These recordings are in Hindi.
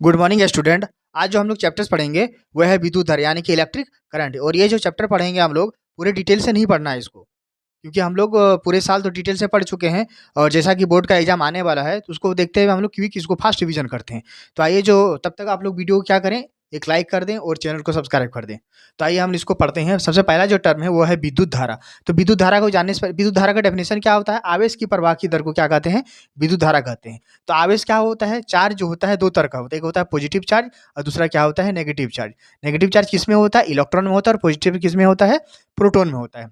Good morning student. आज जो हम लोग चैप्टर्स पढ़ेंगे वह है विद्युत धारा यानी कि इलेक्ट्रिक करंट। और ये जो चैप्टर पढ़ेंगे हम लोग पूरे डिटेल से नहीं पढ़ना है इसको, क्योंकि हम लोग पूरे साल तो डिटेल से पढ़ चुके हैं। और जैसा कि बोर्ड का एग्जाम आने वाला है तो उसको देखते हुए हम लोग क्विक इसको फास्ट रिवीजन करते हैं। तो आइए जो तब तक आप लोग वीडियो को क्या करें, एक लाइक कर दें और चैनल को सब्सक्राइब कर दें। तो आइए हम इसको पढ़ते हैं। सबसे पहला जो टर्म है वो है विद्युत धारा। तो विद्युत धारा को जानने से विद्युत धारा का डेफिनेशन क्या होता है? आवेश की प्रवाह की दर को क्या कहते हैं? विद्युत धारा कहते हैं। तो आवेश क्या होता है? चार्ज जो होता है दो तरह का होता है, एक होता है पॉजिटिव चार्ज और दूसरा क्या होता है? Negative charge. नेगेटिव चार्ज किस में होता है? इलेक्ट्रॉन में होता है। और पॉजिटिव किस में होता है? प्रोटॉन में होता है।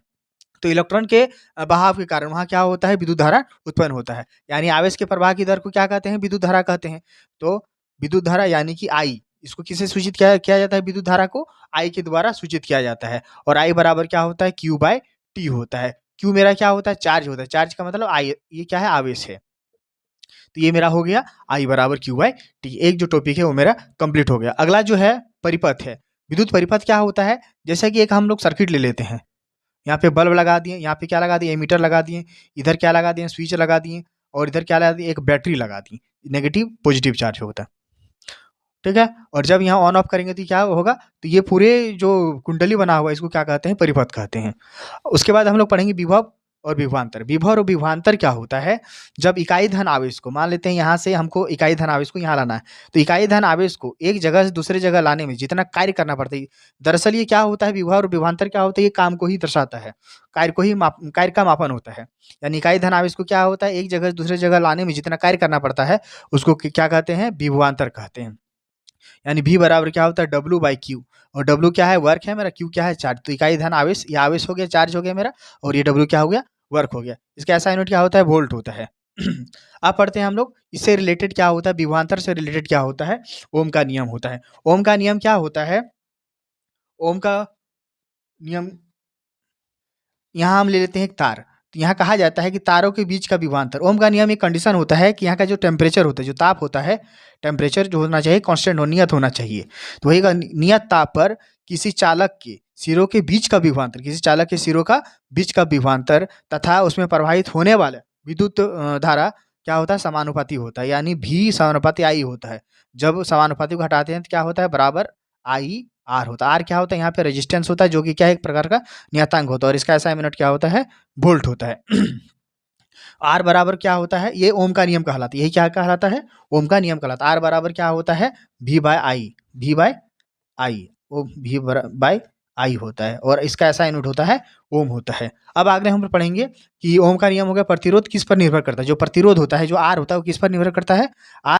तो इलेक्ट्रॉन के बहाव के कारण वहाँ क्या होता है? विद्युत धारा उत्पन्न होता है। यानी आवेश के प्रवाह की दर को क्या कहते हैं? विद्युत धारा कहते हैं। तो विद्युत धारा यानी कि आई, इसको किससे सूचित किया जाता है? विद्युत धारा को आई के द्वारा सूचित किया जाता है। और आई बराबर क्या होता है? क्यू बाय टी होता है। क्यू मेरा क्या होता है? चार्ज होता है। चार्ज का मतलब आई, ये क्या है? आवेश है। तो ये मेरा हो गया आई बराबर क्यू बाय टी। एक जो टॉपिक है वो मेरा कंप्लीट हो गया। अगला जो है परिपथ है। विद्युत परिपथ क्या होता है? जैसे कि एक हम लोग सर्किट ले लेते हैं। यहाँ पे बल्ब लगा दिए, यहाँ पे क्या लगा दिए? एमीटर लगा दिए। इधर क्या लगा दिए? स्विच लगा दिए। और इधर क्या लगा दिए? एक बैटरी लगा दी। नेगेटिव पॉजिटिव चार्ज होता है, ठीक है। और जब यहाँ ऑन ऑफ करेंगे तो क्या होगा? तो ये पूरे जो कुंडली बना हुआ है इसको क्या कहते हैं? परिपथ कहते हैं। उसके बाद हम लोग पढ़ेंगे विभव और विभवांतर। विभव और विभवांतर क्या होता है? जब इकाई धन आवेश को, मान लेते हैं यहाँ से हमको इकाई धन आवेश को यहाँ लाना है, तो इकाई धन आवेश को एक जगह से दूसरे जगह लाने में जितना कार्य करना पड़ता है, दरअसल ये क्या होता है? विभव और विभवांतर क्या होता है? ये काम को ही दर्शाता है, कार्य को ही कार्य का मापन होता है। यानी इकाई धन आवेश को क्या होता है? एक जगह से दूसरे जगह लाने में जितना कार्य करना पड़ता है उसको क्या कहते हैं? विभवांतर कहते हैं। यानी V बराबर क्या होता है? W by Q. और W क्या है? वर्क है मेरा। Q क्या है? चार्ज। तो इकाई धन आवेश, ये आवेश हो गया, चार्ज हो गया मेरा। और ये W क्या हो गया? वर्क हो गया। इसका ऐसा यूनिट क्या होता है? वोल्ट होता है। अब पढ़ते हैं हम लोग इससे रिलेटेड क्या होता है? विभवांतर से रिलेटेड क्या होता है? ओम का नियम होता है। ओम का नियम क्या होता है? ओम का नियम, यहाँ हम ले लेते हैं एक तार। तो यहाँ कहा जाता है कि तारों के बीच का विभवांतर। ओम का नियम एक कंडीशन होता है कि यहाँ का जो टेम्परेचर होता है, जो ताप होता है, टेम्परेचर जो होना चाहिए कांस्टेंट हो, नियत होना चाहिए। तो वही नियत ताप पर किसी चालक के सिरों के बीच का विभवांतर, किसी चालक के सिरों का बीच का विभवांतर तथा उसमें प्रवाहित होने वाला विद्युत धारा क्या होता है? समानुपाती होता है। यानी भी समानुपाती आई होता है। जब समानुपाती को हटाते हैं तो क्या होता है? बराबर आई आर होता है। आर क्या होता है? यहाँ पे रेजिस्टेंस होता है, जो कि क्या है? एक प्रकार का नियतांक होता है। और इसका ऐसा यूनिट क्या होता है? वोल्ट होता है। आर बराबर क्या होता है? ये ओम का नियम कहलाता है। यही क्या कहलाता है? ओम का नियम कहलाता है। आर बराबर क्या होता है? V by I. V by I, वो वी बाय आई होता है। और इसका ऐसा यूनिट होता है? ओम होता है। अब आगे हम पढ़ेंगे कि ओम का नियम हो गया। प्रतिरोध किस पर निर्भर करता है? जो प्रतिरोध होता है, जो आर होता है, वो किस पर निर्भर करता है? आर